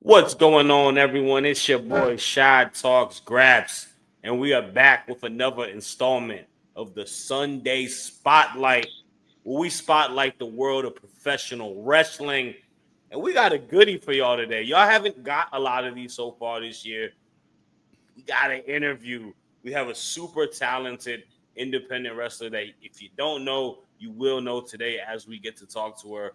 What's going on, everyone? It's your boy Shad Talks Grabs, and we are back with another installment of the Sunday Spotlight, where we spotlight the world of professional wrestling. And we got a goodie for y'all today. Y'all haven't got a lot of these so far this year. We got an interview. We have a super talented independent wrestler that if you don't know, you will know today as we get to talk to her.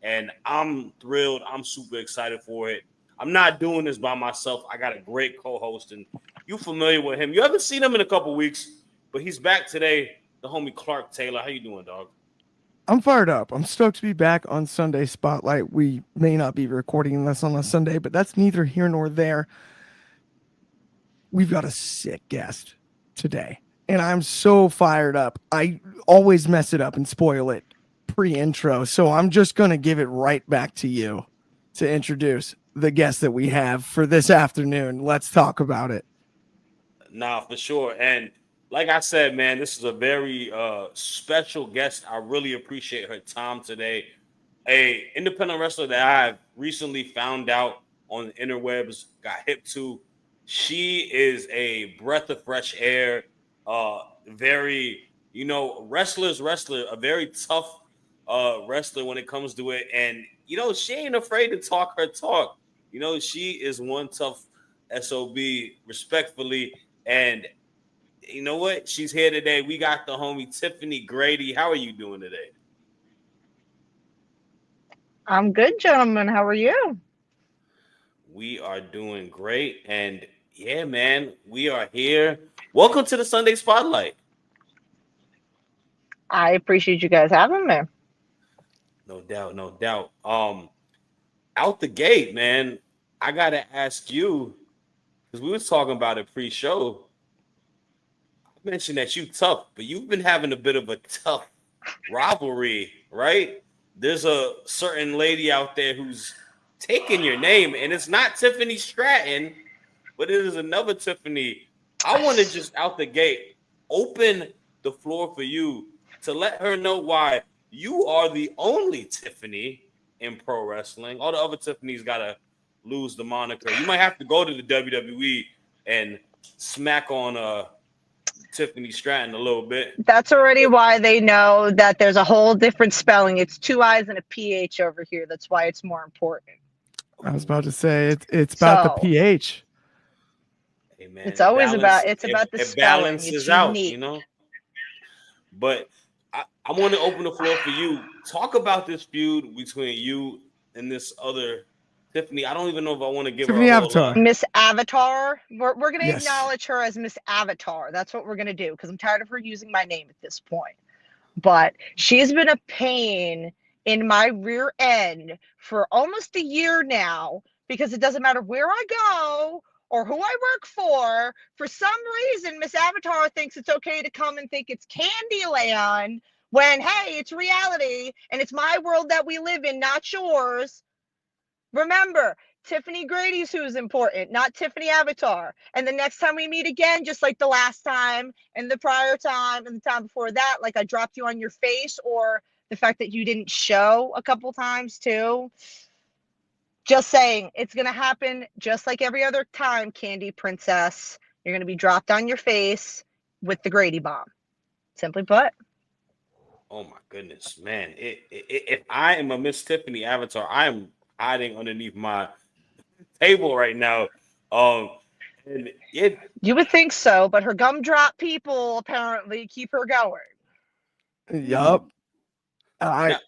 And I'm thrilled. I'm super excited for it. I'm not doing this by myself. I got a great co-host, and you familiar with him. You haven't seen him in a couple weeks, but he's back today. The homie Clark Taylor. How you doing, dog? I'm fired up. I'm stoked to be back on Sunday Spotlight. We may not be recording this on a Sunday, but that's neither here nor there. We've got a sick guest today, and I'm so fired up. I always mess it up and spoil it pre-intro, so I'm just going to give it right back to you to introduce the guest that we have for this afternoon. Let's talk about it. Nah, for sure. And like I said, man, this is a very special guest. I really appreciate her time today. A independent wrestler that I've recently found out on the interwebs, got hip to. She is a breath of fresh air. Very, wrestler, a very tough wrestler when it comes to it. And she ain't afraid to talk her talk. She is one tough SOB, respectfully. And you know what? She's here today. We got the homie Tiphani Grady. How are you doing today? I'm good, gentlemen. How are you? We are doing great. And yeah, man, we are here. Welcome to the Sunday Spotlight. I appreciate you guys having me. No doubt, no doubt. Out the gate, man, I gotta ask you, because we was talking about it pre-show. I mentioned that you tough, but you've been having a bit of a tough rivalry, right? There's a certain lady out there who's taking your name, and it's not Tiffany Stratton, but it is another Tiffany. I want to just out the gate open the floor for you to let her know why you are the only Tiffany in pro wrestling. All the other Tiffany's gotta lose the moniker. You might have to go to the WWE and smack on Tiffany Stratton a little bit. That's already why they know that there's a whole different spelling. It's two I's and a PH over here. That's why it's more important. I was about to say it's about the pH. Hey man, it's always about the it spelling. balances It's out, unique. But I want to open the floor for you. Talk about this feud between you and this other Tiffany. I don't even know if I want to give Tiffany her a whole Avatar. lot. Miss Avatar. We're going to Yes. acknowledge her as Miss Avatar. That's what we're going to do because I'm tired of her using my name at this point. But she's been a pain in my rear end for almost a year now because it doesn't matter where I go or who I work for. For some reason, Miss Avatar thinks it's okay to come and think it's Candyland when, hey, it's reality and it's my world that we live in, not yours. Remember, Tiphani Grady's who's important, not Tiffany Avatar. And the next time we meet again, just like the last time and the prior time and the time before that, like I dropped you on your face, or the fact that you didn't show a couple times too. Just saying, it's going to happen just like every other time, Candy Princess. You're going to be dropped on your face with the Grady bomb. Simply put. Oh my goodness, man! If I am a Miss Tiffany Avatar, I am hiding underneath my table right now. And it You would think so, but her gumdrop people apparently keep her going. Yup. I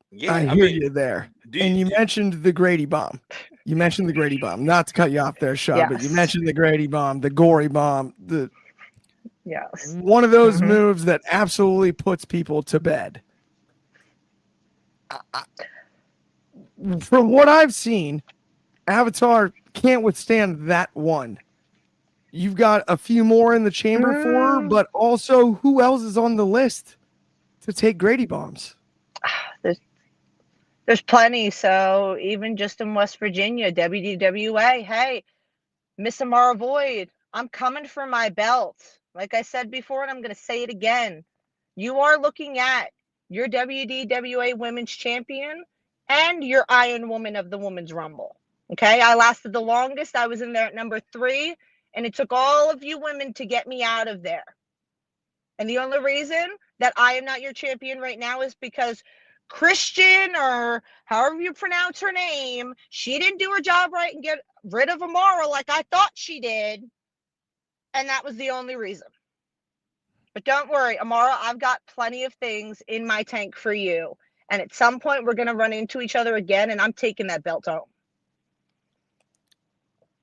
yeah, I I hear mean, you there. do And you mentioned the Grady bomb. You mentioned the Grady bomb. Not to cut you off there, Shad, but you Yes. mentioned the Grady bomb, the gory bomb, the Yes. one of those moves that absolutely puts people to bed. From what I've seen, Avatar can't withstand that one. You've got a few more in the chamber for her, but also who else is on the list to take Grady bombs? There's plenty. So even just in West Virginia, WDWA, hey, Miss Amara Void, I'm coming for my belt. Like I said before, and I'm going to say it again. You are looking at your WDWA Women's Champion and your Iron Woman of the Women's Rumble. Okay, I lasted the longest. I was in there at number 3, and it took all of you women to get me out of there. And the only reason that I am not your champion right now is because Christian, or however you pronounce her name, she didn't do her job right and get rid of Amara like I thought she did. And that was the only reason. But don't worry, Amara, I've got plenty of things in my tank for you. And at some point, we're going to run into each other again, and I'm taking that belt home.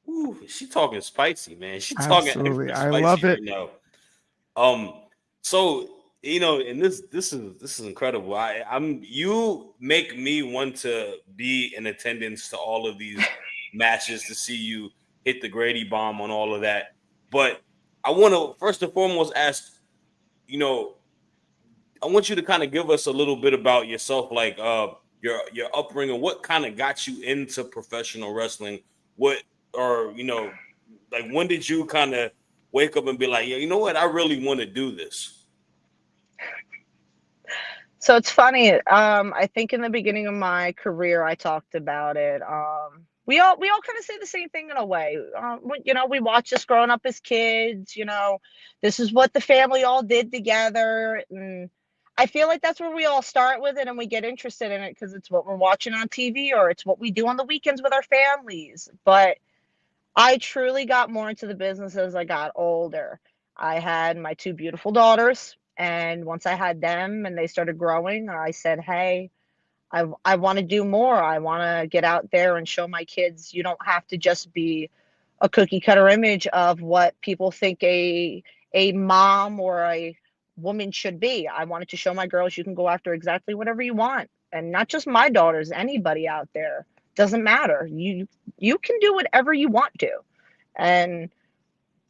Ooh, she talking spicy, man. She talking Absolutely. extra I love spicy it. right now. So and this is incredible. You make me want to be in attendance to all of these matches to see you hit the Grady bomb on all of that. But I want to first and foremost ask, I want you to kind of give us a little bit about yourself, like your upbringing. What kind of got you into professional wrestling? What or like when did you kind of wake up and be like, yeah, you know what, I really want to do this? So it's funny. I think in the beginning of my career, I talked about it. We all kind of say the same thing in a way. We watched this growing up as kids. This is what the family all did together, and I feel like that's where we all start with it, and we get interested in it because it's what we're watching on TV or it's what we do on the weekends with our families. But I truly got more into the business as I got older. I had my 2 beautiful daughters, and once I had them and they started growing, I said, "Hey, I want to do more. I want to get out there and show my kids you don't have to just be a cookie cutter image of what people think a mom or a woman should be. I wanted to show my girls you can go after exactly whatever you want, and not just my daughters, anybody out there. Doesn't matter. You can do whatever you want to." And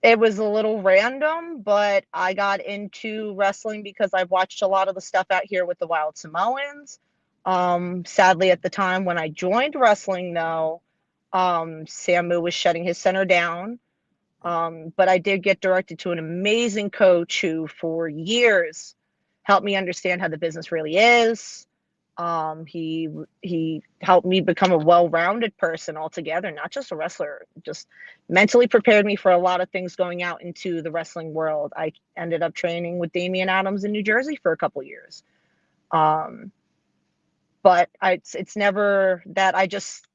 it was a little random, but I got into wrestling because I watched a lot of the stuff out here with the Wild Samoans. Sadly, at the time when I joined wrestling, though, Samu was shutting his center down. But I did get directed to an amazing coach who, for years, helped me understand how the business really is. He helped me become a well-rounded person altogether, not just a wrestler. Just mentally prepared me for a lot of things going out into the wrestling world. I ended up training with Damian Adams in New Jersey for a couple years. But it's never that I just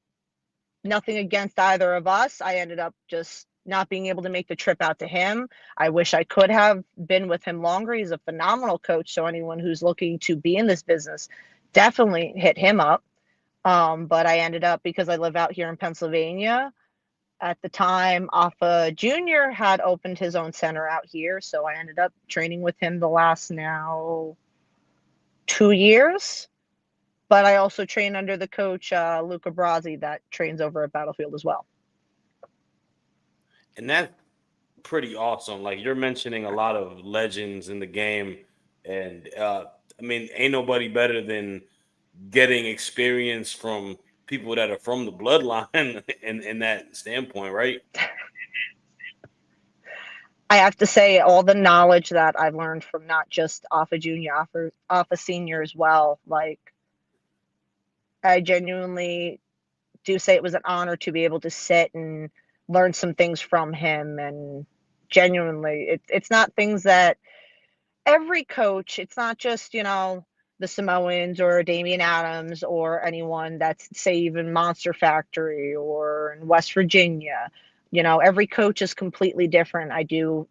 nothing against either of us. I ended up just not being able to make the trip out to him. I wish I could have been with him longer. He's a phenomenal coach. So anyone who's looking to be in this business, definitely hit him up. But I ended up, because I live out here in Pennsylvania, at the time, Alpha Jr. had opened his own center out here. So I ended up training with him the last now 2 years. But I also train under the coach, Luca Brasi, that trains over at Battlefield as well. And that's pretty awesome. Like, you're mentioning a lot of legends in the game, and I mean, ain't nobody better than getting experience from people that are from the bloodline in that standpoint, right? I have to say, all the knowledge that I've learned from not just Alpha Junior, Alpha Senior as well. Like, I genuinely do say it was an honor to be able to sit and learn some things from him. And genuinely, it's not things that every coach, it's not just, the Samoans or Damian Adams or anyone that's, say, even Monster Factory or in West Virginia. Every coach is completely different. I do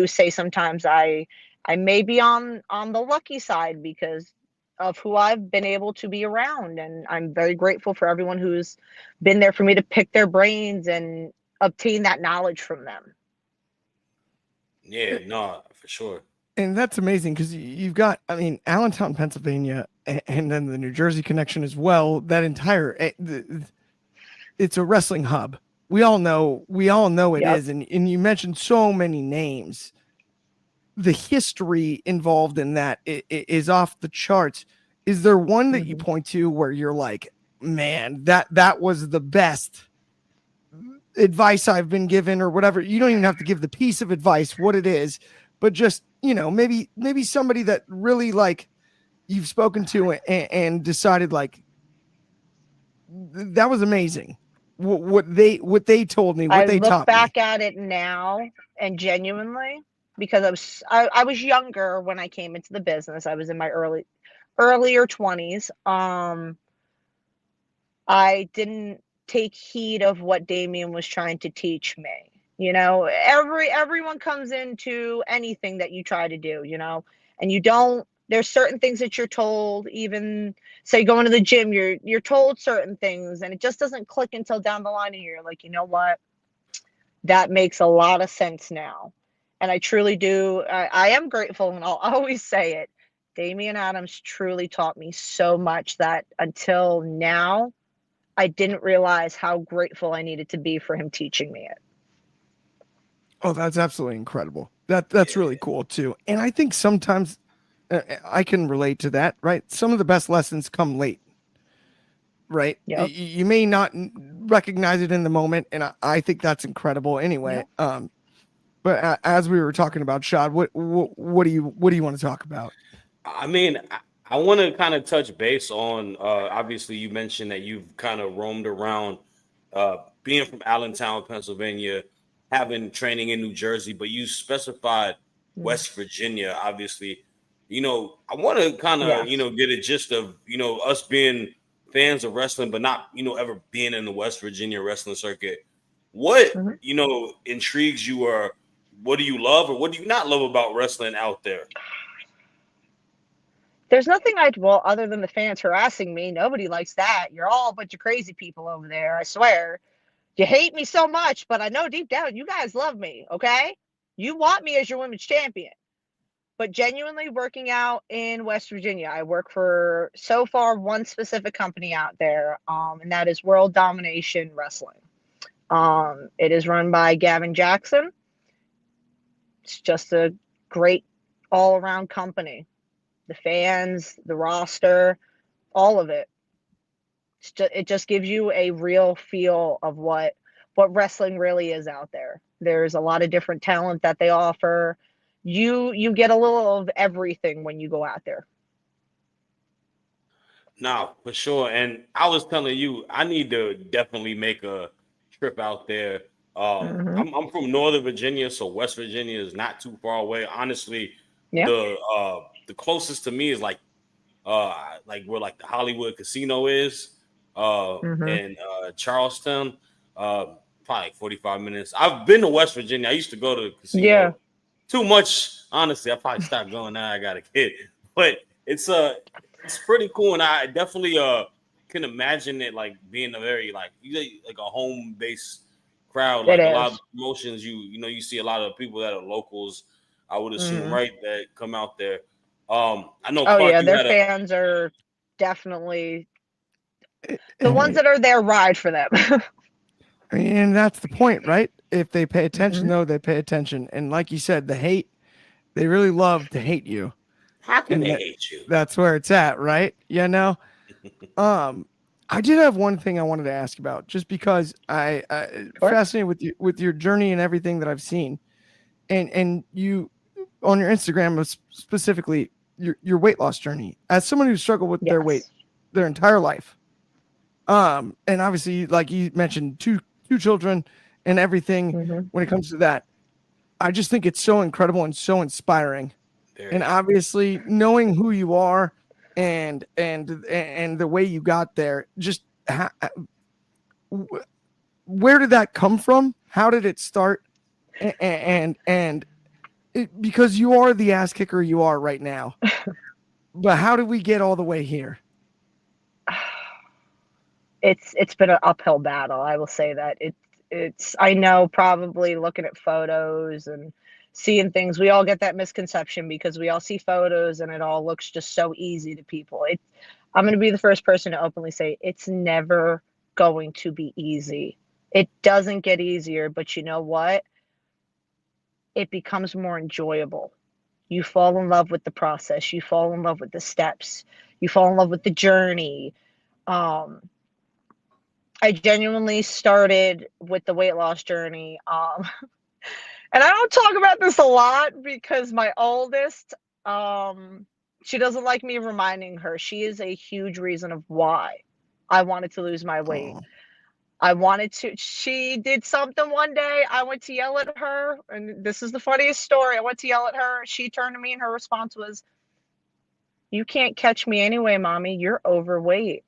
say sometimes I may be on the lucky side because of who I've been able to be around, and I'm very grateful for everyone who's been there for me to pick their brains and obtain that knowledge from them. Yeah, no, for sure. And that's amazing because you've got, I mean, Allentown, Pennsylvania, and then the New Jersey connection as well. That entire, it's a wrestling hub. We all know it Yep. is. And you mentioned so many names. The history involved in that is off the charts. Is there one that you point to where you're like, man, that was the best advice I've been given, or whatever? You don't even have to give the piece of advice, what it is, but just, maybe somebody that really, like, you've spoken to and decided, like, that was amazing. what they told me, what I they look taught me. back at it now and genuinely, because I was younger when I came into the business. I was in my earlier 20s. I didn't take heed of what Damien was trying to teach me. You know, everyone comes into anything that you try to do, you know, and you don't, there's certain things that you're told, even say going to the gym, you're told certain things and it just doesn't click until down the line and you're like, you know what? That makes a lot of sense now. And I truly do. I am grateful and I'll always say it. Damian Adams truly taught me so much that until now, I didn't realize how grateful I needed to be for him teaching me it. Oh, that's absolutely incredible. That's really cool too. And I think sometimes I can relate to that, right? Some of the best lessons come late, right? Yep. You may not recognize it in the moment, and I think that's incredible anyway. Yep. But as we were talking about Shad, what do you want to talk about? I mean, I want to kind of touch base on. Obviously, you mentioned that you've kind of roamed around, being from Allentown, Pennsylvania, having training in New Jersey, but you specified Mm. West Virginia. Obviously, I want to kind of Yes. get a gist of us being fans of wrestling, but not ever being in the West Virginia wrestling circuit. What Mhm. intrigues you, or what do you love, or what do you not love about wrestling out there? There's nothing well, other than the fans harassing me. Nobody likes that. You're all a bunch of crazy people over there. I swear. You hate me so much, but I know deep down you guys love me. Okay. You want me as your women's champion. But genuinely working out in West Virginia, I work for so far one specific company out there, and that is World Domination Wrestling. It is run by Gavin Jackson. It's just a great all around company. The fans, the roster, all of it. It just gives you a real feel of what wrestling really is out there. There's a lot of different talent that they offer. You get a little of everything when you go out there. No, for sure. And I was telling you, I need to definitely make a trip out there. Hmm. I'm from Northern Virginia, so West Virginia is not too far away. Honestly, Yeah. the closest to me is like where like the Hollywood Casino is, Hmm. in Charleston. Probably like 45 minutes. I've been to West Virginia. I used to go to the Yeah. casino too much. Honestly, I probably stopped going now. I got a kid, but it's pretty cool, and I definitely can imagine it like being a very like a home based crowd. It Like a lot of is. promotions, you see a lot of people that are locals. I would assume, Hmm. right, that come out there. I know Oh Clark, yeah, you their had a fans are definitely the ones And, that are there ride for them. and that's the point, right? If they pay attention, Hmm. though, they pay attention. And like you said, the hate, they really love to hate you, how can and they hate you? that's where it's at, right? Um, I did have one thing I wanted to ask about, just because I Of course. fascinated with your journey and everything that I've seen, and you on your Instagram specifically your weight loss journey as someone who struggled with their weight Yes. their entire life. And obviously, like you mentioned, two children and everything. Hmm. When it comes to that, I just think it's so incredible and so inspiring. And Very. obviously, knowing who you are and the way you got there, just where did that come from? How did it start? And because you are the ass kicker you are right now, but how did we get all the way here? It's been an uphill battle. I will say that it's I know, probably looking at photos and seeing things, we all get that misconception because we all see photos and it all looks just so easy to people. I'm going to be the first person to openly say it's never going to be easy. It doesn't get easier, but you know what? It becomes more enjoyable. You fall in love with the process, you fall in love with the steps, you fall in love with the journey. Um, I genuinely started with the weight loss journey. And I don't talk about this a lot because my oldest, um, she doesn't like me reminding her. She is a huge reason of why I wanted to lose my weight. Oh, I wanted to. She did something one day. I went to yell at her, and this is the funniest story. I went to yell at her. She turned to me, and her response was, "You can't catch me anyway, mommy. You're overweight."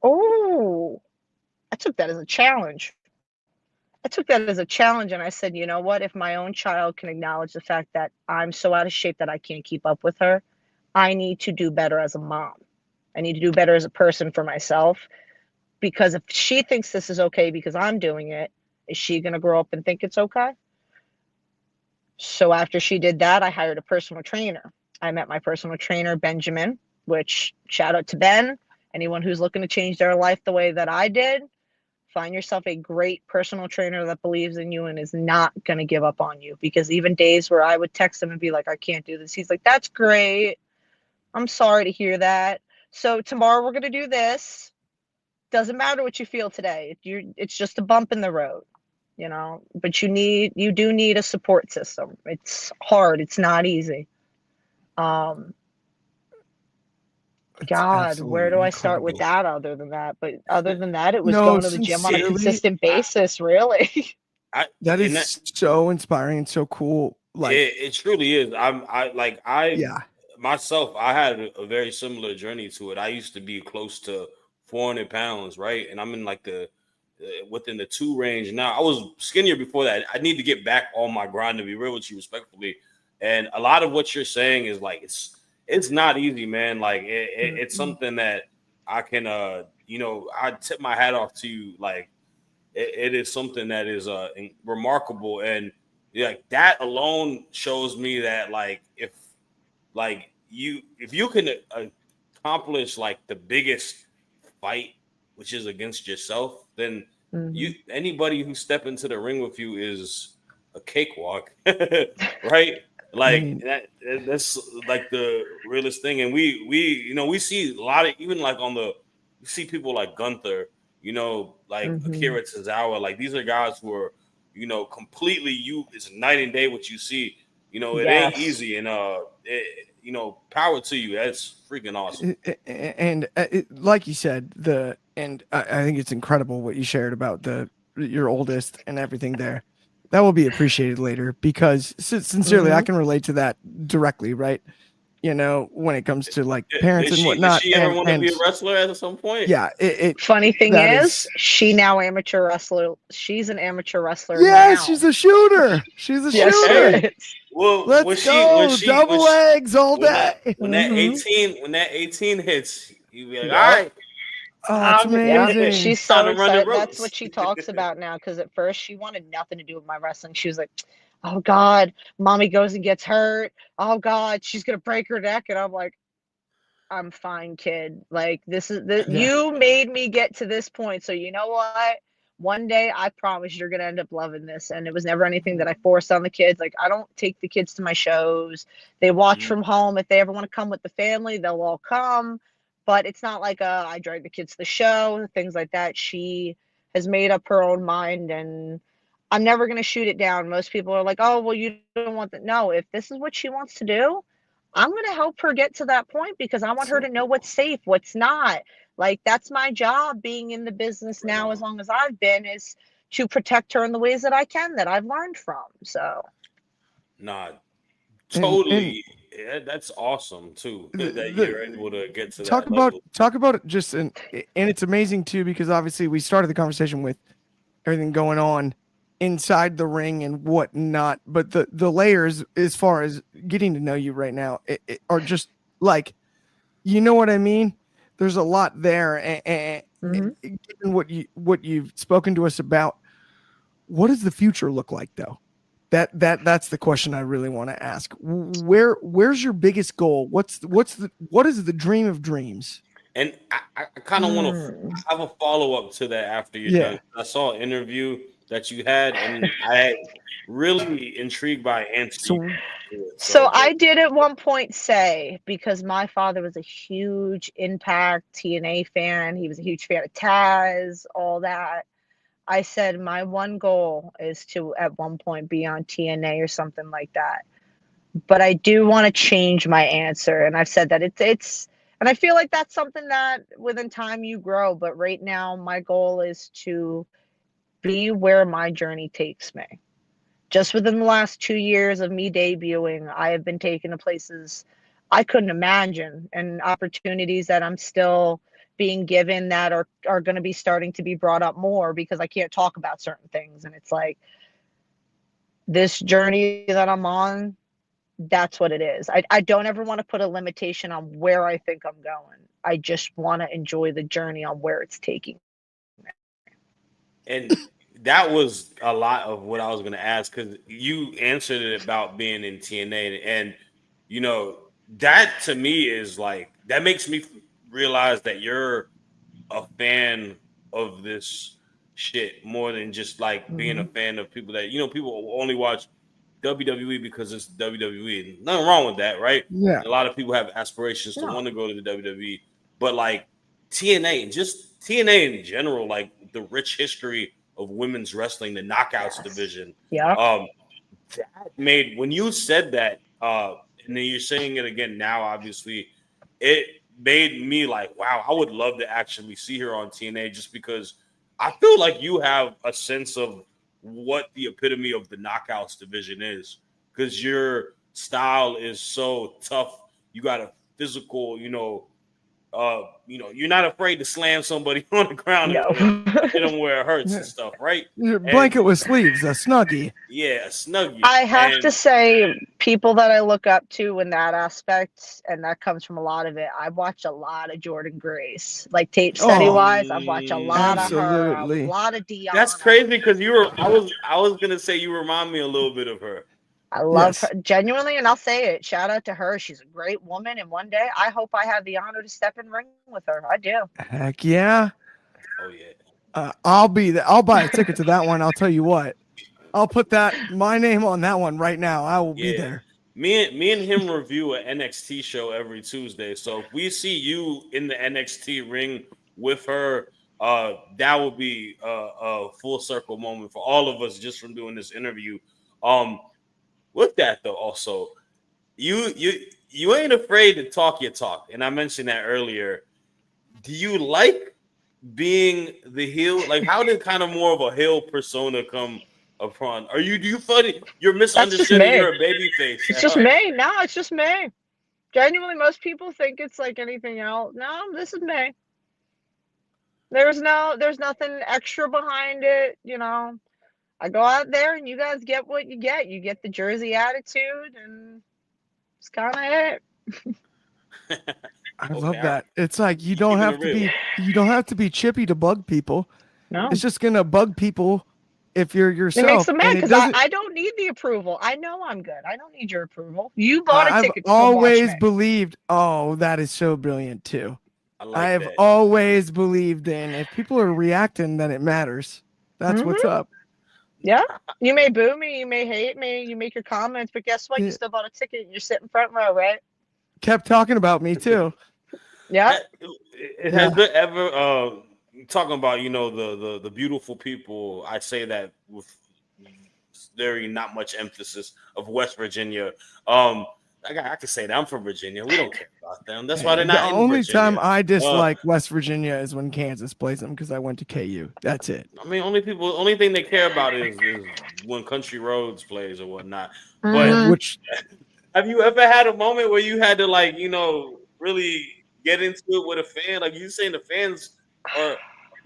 Oh, I took that as a challenge. I took that as a challenge, and I said, you know what? If my own child can acknowledge the fact that I'm so out of shape that I can't keep up with her, I need to do better as a mom. I need to do better as a person for myself. Because if she thinks this is okay because I'm doing it, is she going to grow up and think it's okay? So after she did that, I hired a personal trainer. I met my personal trainer, Benjamin, which shout out to Ben. Anyone who's looking to change their life the way that I did, find yourself a great personal trainer that believes in you and is not going to give up on you. Because even days where I would text him and be like, I can't do this, he's like, that's great. I'm sorry to hear that. So tomorrow we're going to do this. Doesn't matter what you feel today. It's just a bump in the road, but you do need a support system. It's hard. It's not easy. It's God, where do absolutely I start with incredible. that other than that? But other than that, it was No, going to the gym on a sincerely, consistent basis, really. I that and is so inspiring and so cool. Like, it truly is. I yeah, myself, I had a very similar journey to it. I used to be close to 400 pounds, right? And I'm in like the within the 2 range now. I was skinnier before that. I need to get back on my grind, to be real with you, respectfully. And a lot of what you're saying is like it's not easy, man. Like it's something that I can I tip my hat off to you. Like it is something that is remarkable, and yeah, that alone shows me that like if you can accomplish like the biggest fight, which is against yourself, then Mhm. anybody who step into the ring with you is a cakewalk, right? I Like mean, that's like the realest thing. And we see a lot of, even like on the, you see people like Gunther, like Mhm. Akira Tozawa, like these are guys who are, completely, it's night and day what you see. It ain't Yes. easy, and power to you. That's freaking awesome. and like you said, I think it's incredible what you shared about your oldest and everything there. That will be appreciated later because sincerely, I Mhm. can relate to that directly, right? When it comes to like parents Did and she did whatnot, she ever want to be and a wrestler at some point? yeah, Funny thing that is, is, she now amateur wrestler. She's an amateur wrestler yes, now. she's a shooter. She's a Yes, she shooter. Okay. is. Well, Let's go, double eggs all day. Mhm. when that 18 hits, you be like, all Yep. right, Oh, it's time Yep. amazing. She's time so to run the excited. That's what ropes. she talks about now. Because at first she wanted nothing to do with my wrestling. She was like, "Oh God, mommy goes and gets hurt. Oh God, she's gonna break her neck." And I'm like, "I'm fine, kid. Like Yeah. you made me get to this point. So you know what? One day I promise you're gonna end up loving this." And it was never anything that I forced on the kids. Like I don't take the kids to my shows. They watch Mhm. from home. If they ever want to come with the family, they'll all come. But it's not like I drag the kids to the show, things like that. She has made up her own mind, and I'm never gonna shoot it down. Most people are like, "Oh, well, you don't want that." No, if this is what she wants to do, I'm going to help her get to that point because I want her So to know what's safe, what's not. Like that's my job being in the business Right now as on. long as I've been is to protect her in the ways that I can that I've learned from. So, Nah, and totally. Yeah, that's awesome too. That you're the able to get to talk that about level. talk about it just and it's amazing too because obviously we started the conversation with everything going on inside the ring and whatnot, but the layers as far as getting to know you right now are just like, you know what I mean. There's a lot there, mhm. and given what you've spoken to us about, what does the future look like though? That's the question I really want to ask. Where's your biggest goal? What is the dream of dreams? And I kind of want to Mm. have a follow up to that after you're done. Yeah. I saw an interview that you had, and I had really intrigued by answer you So to it. So So, I did at one point say, because my father was a huge Impact TNA fan, he was a huge fan of Taz, all that. I said my one goal is to at one point be on TNA or something like that. But I do want to change my answer, and I've said that it's And I feel like that's something that within time you grow. But right now, my goal is to be where my journey takes me. Just within the last 2 years of me debuting, I have been taken to places I couldn't imagine, and opportunities that I'm still being given that are going to be starting to be brought up more because I can't talk about certain things. And it's like, this journey that I'm on, that's what it is. I don't ever want to put a limitation on where I think I'm going. I just want to enjoy the journey on where it's taking. And that was a lot of what I was going to ask because you answered it about being in TNA, and you know that to me is like that makes me realize that you're a fan of this shit more than just like being a Mhm. fan of people that people only watch WWE because it's WWE. Nothing wrong with that, right? Yeah. A lot of people have aspirations to No. want to go to the WWE, but like TNA and just TNA in general, like the rich history of women's wrestling, the knockouts Yes. division. Yeah. Um, that made when you said that, and then you're saying it again now. Obviously, it made me like, wow, I would love to actually see her on TNA just because I feel like you have a sense of what the epitome of the knockouts division is because your style is so tough. You got a physical, you're not afraid to slam somebody on the ground No. and hit them where it hurts and Yeah. stuff, right? And Blanket with sleeves, a snuggie. yeah, a snuggie. I have to And say, people that I look up to in that aspect, and that comes from a lot of it. I've watched a lot of Jordan Grace, like tape study Oh, wise. I've watched a lot of her, a absolutely. lot of that's Deanna. crazy because I was gonna say you remind me a little bit of her. I love her Yes. genuinely, and I'll say it. Shout out to her. She's a great woman, and one day I hope I have the honor to step in ring with her. I do. Heck yeah. Oh yeah. I'll be there. I'll buy a ticket to that one. I'll tell you what. I'll put my name on that one right now. I will be Yeah. there. Me and him review an NXT show every Tuesday. So if we see you in the NXT ring with her, that would be a full circle moment for all of us just from doing this interview. Um, with that though, also you ain't afraid to talk your talk, and I mentioned that earlier. Do you like being the heel? Like, how did kind of more of a heel persona come upon? Do you funny? You're That's just misunderstood and me. you're a baby face. It's just me. No, it's just me. Genuinely, most people think it's like anything else. No, this is me. There's nothing extra behind it. I go out there and you guys get what you get. You get the Jersey attitude, and it's kind of it. I Okay, love that. It's like you keeping it real. you don't have to be chippy to bug people. No, It's just gonna bug people if you're it makes yourself. them mad And it because doesn't I don't need the approval. I know I'm good. I don't need your approval. You bought a I've ticket to come watch always me. believed, oh, that is so brilliant too. I I like have that. always believed in if people are reacting, then it matters. That's what's Hmm. up. Yeah. You may boo me, you may hate me, you make your comments, but guess what? You Yeah. still bought a ticket and you're sitting front row, right? Kept talking about me too. Yeah. Has Yeah. there ever talking about the beautiful people? I say that with very not much emphasis of West Virginia. I can say that I'm from Virginia. We don't care about them. That's why they're The not in only time Virginia. I Uh, dislike West Virginia is when Kansas plays them because I went to KU. That's it. I mean, only thing they care about is when Country Roads plays or whatnot. But Hmm. Which have you ever had a moment where you had to really get into it with a fan? Like you saying the fans are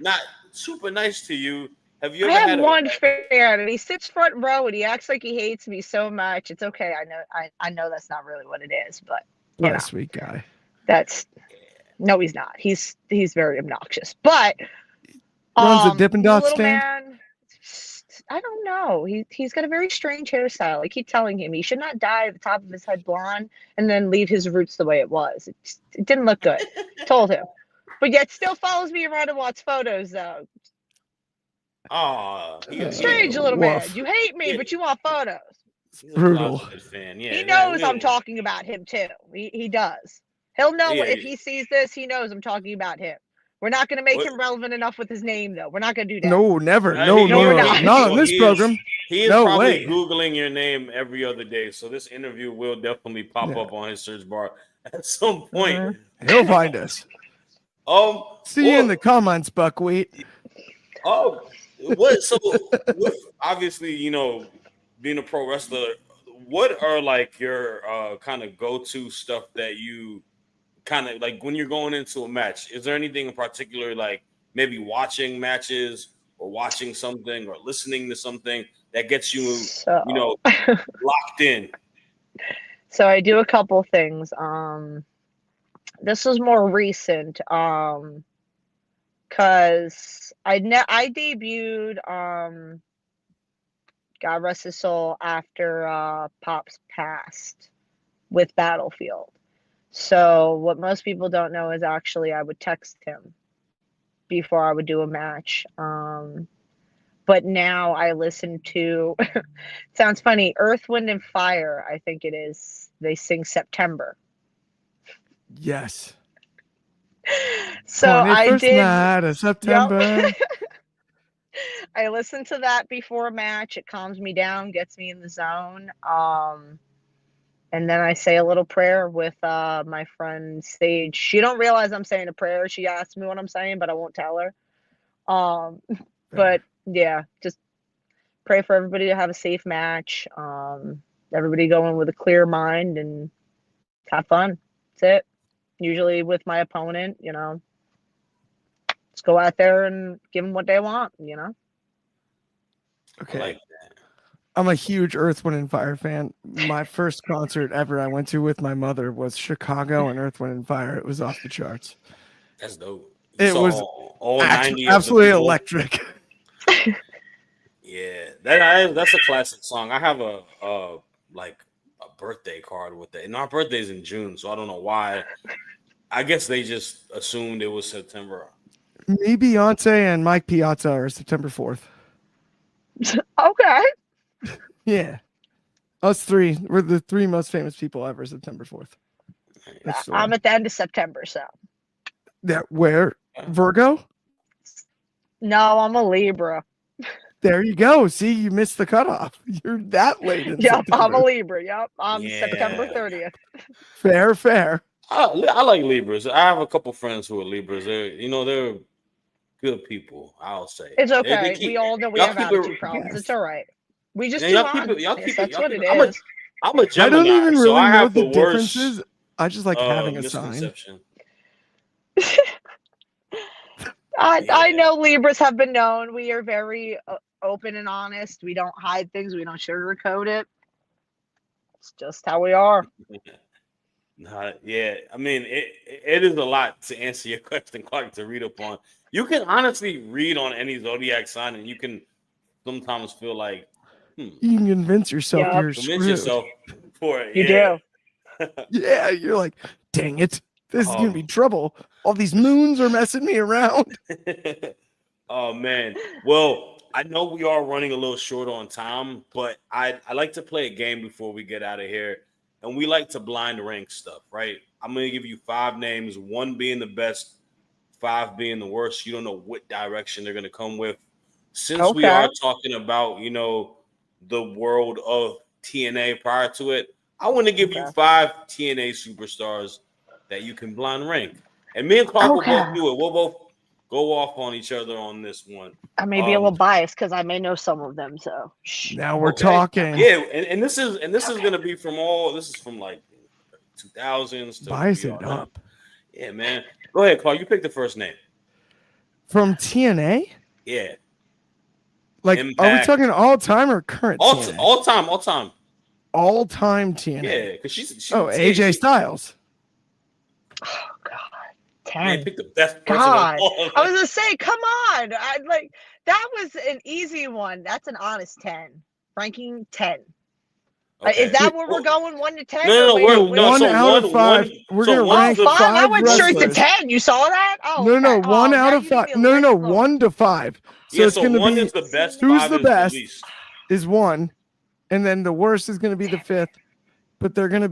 not super nice to you. Have you I ever have had a one fan, and he sits front row, and he acts like he hates me so much. It's okay. I know that's not really what it is, but you what a know, sweet guy. that's no, he's not. He's very obnoxious. But Runs a Dippin' the Dot little stand. man, I don't know. He's got a very strange hairstyle. I keep telling him he should not dye the top of his head blonde and then leave his roots the way it was. It didn't look good. Told him, but yet still follows me around and wants photos though. Strange little man. Woof. You hate me, yeah, but you want photos. he's a Brutal. closeted fan. He Yeah, knows we I'm don't. talking about him too. He does. He'll know Yeah, if he sees this. He knows I'm talking about him. We're not going to make What? him relevant enough with his name, though. We're not going to do that. No, never. Uh, No, he- no, we're no, not. not on this he program. He is No probably way. Googling your name every other day, so this interview will definitely pop Yeah. up on his search bar at some point. Mhm. He'll find us. See you in the comments, Buckwheat. What? So, with obviously, being a pro wrestler, what are like your kind of go-to stuff that you kind of like when you're going into a match? Is there anything in particular, like maybe watching matches or watching something or listening to something that gets you, So, locked in? so I do a couple things. This was more recent. Cause I debuted God rest his soul after Pops passed with Battlefield. So what most people don't know is actually I would text him before I would do a match. But now I listen to sounds funny, Earth, Wind and Fire, I think it is. They sing September. Yes. So I 21st did night of September. I listen to that before a match. It calms me down, gets me in the zone. And then I say a little prayer with my friend Sage. She don't realize I'm saying a prayer. She asks me what I'm saying, but I won't tell her. But yeah, just pray for everybody to have a safe match. Everybody go in with a clear mind and have fun. That's it. Usually with my opponent, just go out there and give them what they want, Okay. I like that. I'm a huge Earth, Wind, and Fire fan. My first concert ever I went to with my mother was Chicago and Earth, Wind, and Fire. It was off the charts. That's dope. It So was all 90 of the absolutely people- electric. Yeah, that's a classic song. I have a birthday card with it, and our birthday's in June, so I don't know why. I guess they just assumed it was September. Me, Beyonce, and Mike Piazza are September 4th. Okay. Yeah. Us three. We're the three most famous people ever, September 4th. That's the I'm one. at the end of September, so. Yeah, where? Virgo? No, I'm a Libra. There you go. See, you missed the cutoff. You're that late in Yep, September. I'm a Libra. Yep, I'm Yeah. September 30th. Fair. I like Libras. I have a couple friends who are Libras. They're good people. I'll say It's They okay. keep- We all know we y'all have keep it- attitude problems. yes. It's all right. We just Yeah, too y'all keep it- honest. y'all keep it- That's y'all what keep it it- is. I'm a I Gemini, don't even so really I know have the the worst differences. I just like having a sign. misconception. I Yeah. know Libras have been known. We are very open and honest. We don't hide things. We don't sugarcoat it. It's just how we are. Yeah. I mean, it is a lot to answer your question, Clark, to read up on. You can honestly read on any zodiac sign, and you can sometimes feel like, You can convince yourself Yep. you're convince screwed. yourself for it. You Yeah. Yeah, you're like, dang it. This is gonna be Um, trouble. All these moons are messing me around. Oh man. Well, I know we are running a little short on time, but I like to play a game before we get out of here. And we like to blind rank stuff, right? I'm gonna give you 5 names, 1 being the best, 5 being the worst. You don't know what direction they're gonna come with. Since we Okay. are talking about, the world of TNA prior to it, I want to give you Okay. 5 TNA superstars that you can blind rank. And me and Clark will Okay. both do it. We'll both go off on each other on this one. I may be a little biased because I may know some of them. So shh. Now we're Okay. talking. Yeah, and this is gonna be from like 2000s to Bias it beyond. up. Yeah, man. Go ahead, Clark. You pick the first name. From TNA? Yeah. Like, are we Impact. talking all time or current TNA? All time. All time TNA. Yeah, because she's AJ Styles. Oh God, Man, 10. pick the best person. God, of all. I was gonna say, come on. That was an easy one. That's an honest 10. Ranking 10. Okay. Is that where we're going? 1 to 10? No, Or wait, we're wait, one so out of five. We're gonna Oh, rank the- 5. I five went straight to wrestlers. 10. You saw that? Oh, No, okay. one Oh, out now of you five. need me to No, list them. 1 to 5. So Yeah, it's gonna 1 be is the best. who's 5 the is best? least. is 1, and then the worst is gonna be the 5th. But we're gonna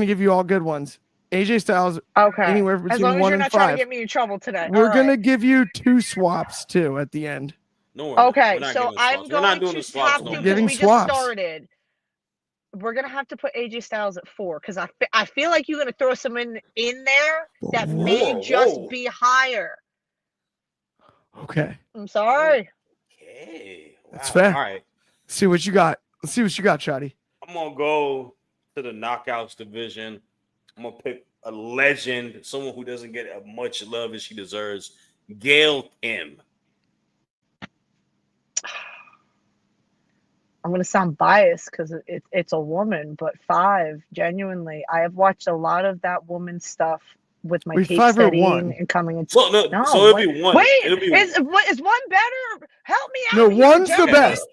give you all good ones. AJ Styles Okay. anywhere As between long as 1 you're and not trying to 5. get me in trouble today. We're All gonna right. give you 2 swaps too at the end. No, we're Okay, not so giving I'm swaps. We're not going doing to the swaps have no to, more. because Giving we just swaps. started. We're gonna have to put AJ Styles at 4 because I feel like you're gonna throw some in there that may just Whoa. be higher. Okay, I'm sorry. Okay. Wow. that's fair. All right. See what you got. Let's see what you got, Shotty. I'm gonna go to the knockouts division. I'm gonna pick a legend, someone who doesn't get as much love as she deserves. Gail Kim. I'm gonna sound biased because it's a woman, but 5, genuinely, I have watched a lot of that woman's stuff with my Wait, tape 5 or studying 1? and coming into. So no, No, so it'll what? be one. Wait, It'll be is one better? Help me No, out here, 1's the gentlemen. best.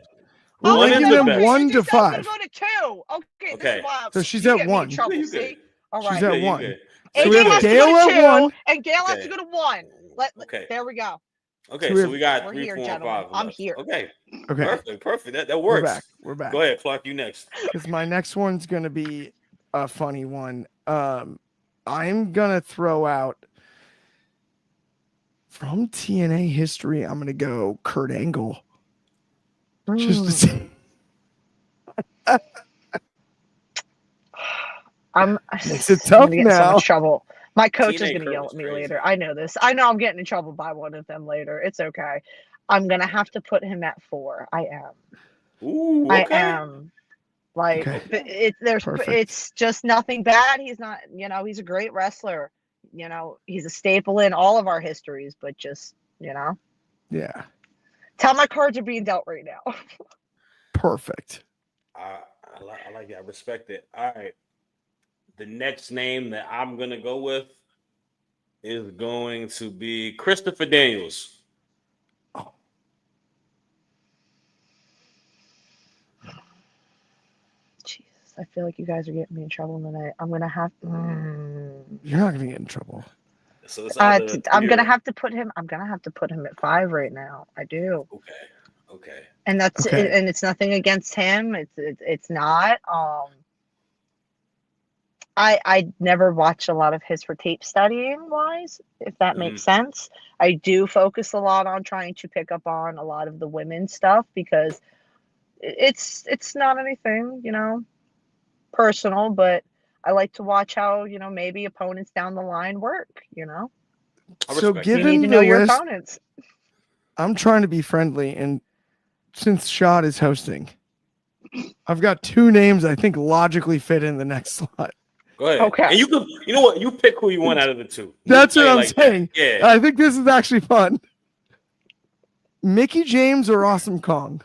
We're One is ranking the them best. 1 AJ to Styles 5. gonna go to 2. Okay, this Okay. is wild. So she's You at get me in 1. trouble. You See? good. All She's right. at You good, 1. you good. So AJ we have has to Gail go at to 2, 1. and Gail has Okay. to go to 1. Okay. There we go. Okay, So we so have- we got We're 3, here, 4, and gentlemen. 5 I'm left. here. Okay. Okay, Perfect. That we're works. back. We're back. Go ahead, Clark. You next. Because my next one's gonna be a funny one. I'm gonna throw out from TNA history. I'm gonna go Kurt Angle. Just to see. Makes it tough gonna get in so now. much trouble. My coach is TNA gonna Kurt yell was at me crazy. later. I know this. I know I'm getting in trouble by one of them later. It's okay. I'm gonna have to put him at 4. I am. Ooh, I okay. am. Like Okay. Perfect. it's just nothing bad. He's not, he's a great wrestler. He's a staple in all of our histories, but just, Yeah. tell my cards are being dealt right now. Perfect. I like it. I respect it. All right. The next name that I'm gonna go with is going to be Christopher Daniels. Jesus, I feel like you guys are getting me in trouble tonight. I'm gonna have. You're not gonna get in trouble. So it's I'm gonna have to put him. I'm gonna have to put him at 5 right now. I do. Okay. And that's Okay. and it's nothing against him. It's not. I never watched a lot of his for tape studying wise, if that makes sense. I do focus a lot on trying to pick up on a lot of the women's stuff because it's not anything, personal, but I like to watch how, maybe opponents down the line work, So You need given to know the your list, opponents. I'm trying to be friendly, and since Shad is hosting, I've got 2 names I think logically fit in the next slot. Go ahead. Okay. And you know what? You pick who you want out of the 2. That's what I'm Like saying. Yeah. I think this is actually fun. Mickey James or Awesome Kong?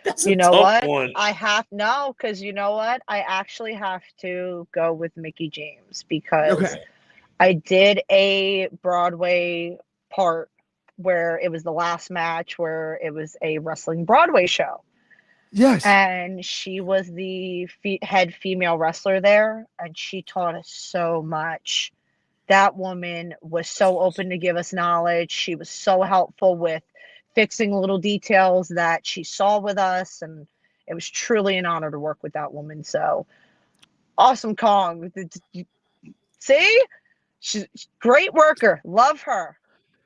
That's You a know tough what? one. because you know what? I actually have to go with Mickey James because Okay. I did a Broadway part where it was the last match where it was a wrestling Broadway show. Yes. And she was the head female wrestler there, and she taught us so much. That woman was so open to give us knowledge. She was so helpful with fixing little details that she saw with us, and it was truly an honor to work with that woman. So, Awesome Kong. See? She's a great worker. Love her.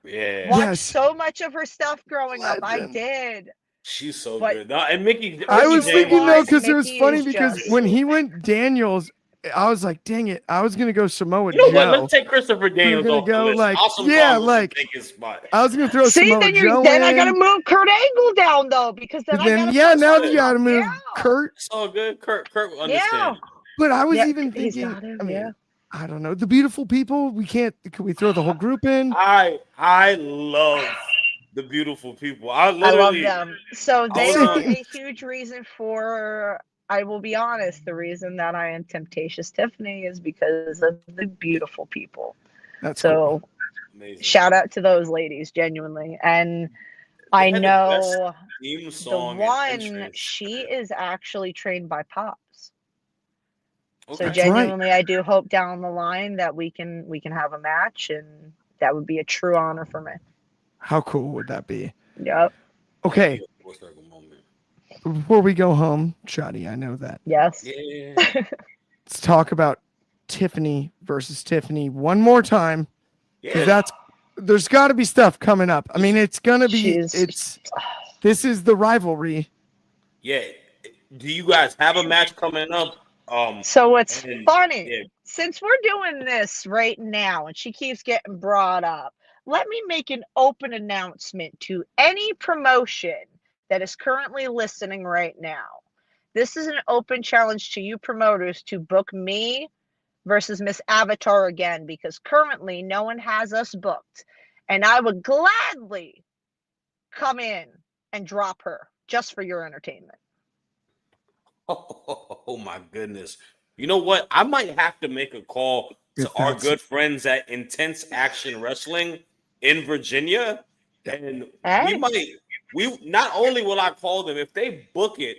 Yeah. Watched Yes. so much of her stuff growing up. I Legend. did. She's so But- good. No, and Mickey I was James- thinking though, because it was Mickey funny is because just- when he went Daniels, I was like, dang it, I was gonna go Samoa You know what? Joe. Let's take Christopher Daniels gonna off the go, list. like, Awesome yeah, Kong was like- the biggest spot. I was gonna throw See, Samoa Joe then I in, gotta move Kurt Angle down though, because then but I then gotta yeah, put now that Kurt you gotta up. move Yeah. Kurt. It's all good. Kurt will understand. But I was Yeah, even he's thinking, got him, I mean, yeah. I don't know, the beautiful people. Can we throw the whole group in? I love the beautiful people. I I love literally them. So they was are on- a huge reason for, I will be honest, the reason that I am Temptacious Tiffany is because of the beautiful people. That's So cool. amazing. shout out to those ladies, genuinely. And I They had the best know theme the song and one, entrance. she is actually trained by Pops. So Okay. That's right. genuinely, I do hope down the line that we can have a match, and that would be a true honor for me. How cool would that be? Yep. Okay, Full circle moment. before we go home, Shotty, I know that. Yes. Yeah. let's talk about Tiffany versus Tiffany one more time. Yeah. There's got to be stuff coming up. I mean, it's gonna be. She's This is the rivalry. Yeah. Do you guys have a match coming up? So it's and funny. yeah, Since we're doing this right now and she keeps getting brought up, let me make an open announcement to any promotion that is currently listening right now. This is an open challenge to you promoters to book me versus Miss Avatar again, because currently no one has us booked. And I would gladly come in and drop her just for your entertainment. oh my goodness. You know what? I might have to make a call to If our that's good friends at Intense Action Wrestling in Virginia. And we Hey, might we not only will I call them, if they book it,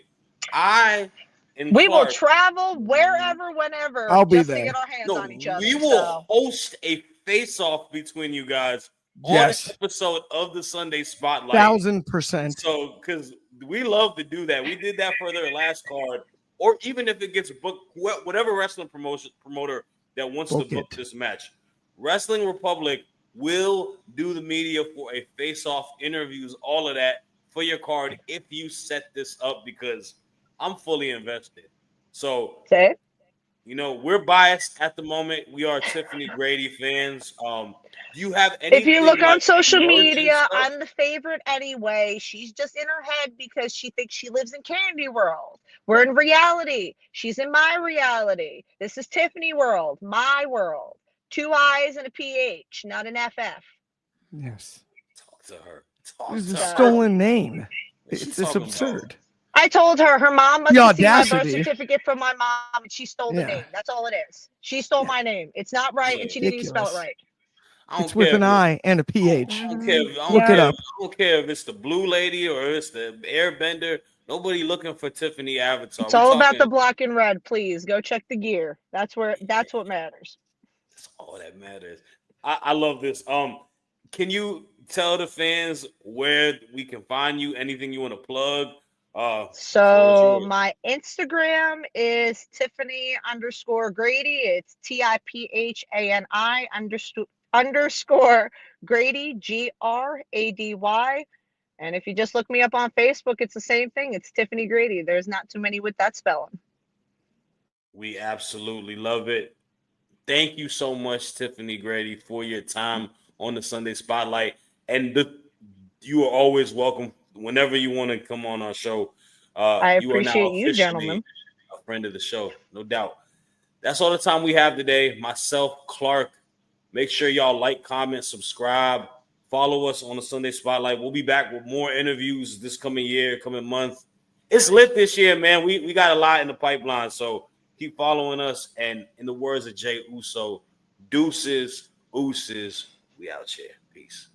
I and we will Clark, travel wherever, whenever, I'll be just to get there. our hands no, on each other. we will So, host a face-off between you guys on an Yes, episode of the Sunday Spotlight. 1000%. So, because we love to do that, we did that for their last card, or even if it gets booked, whatever wrestling promoter that wants to Book book it. this match, Wrestling Republic will do the media for a face-off, interviews, all of that for your card if you set this up, because I'm fully invested. So, say, we're biased at the moment. We are Tiffany Grady fans. Do you have if you anything look on like social emerging media, stuff? I'm the favorite anyway. She's just in her head because she thinks she lives in Candy World. We're in reality. She's in my reality. This is Tiffany World, my world. 2 I's and a PH, not an FF. Yes. Talk to her. It Talk was a to So her. stolen name. What's she It's talking about? absurd. I told her mom must The have seen my birth audacity. certificate from my mom and she stole the Yeah. name. That's all it is. She stole Yeah. my name. It's not right and she didn't even spell it Ridiculous. right. I don't It's with care an if I and a I PH. don't care. If, I don't Look Yeah. it care. up. I don't care if it's the blue lady or it's the airbender. Nobody looking for Tiffany Avatar. It's We all about talking. the black and red, please. Go check the gear. That's what matters. That's all that matters. I love this. Can you tell the fans where we can find you? Anything you want to plug? The floor is So yours. my Instagram is Tiffany_Grady. It's TIPHANI underscore Grady GRADY. And if you just look me up on Facebook, it's the same thing. It's Tiffany Grady. There's not too many with that spelling. We absolutely love it. Thank you so much, Tiffany Grady, for your time on the Sunday Spotlight. And you are always welcome whenever you want to come on our show. I You are now appreciate you, officially gentlemen. a friend of the show, no doubt. That's all the time we have today. Myself, Clark. Make sure y'all like, comment, subscribe, follow us on the Sunday Spotlight. We'll be back with more interviews this coming year, coming month. It's lit this year, man. We got a lot in the pipeline, so keep following us. And in the words of Jay Uso, deuces, ooses, we out here. Peace.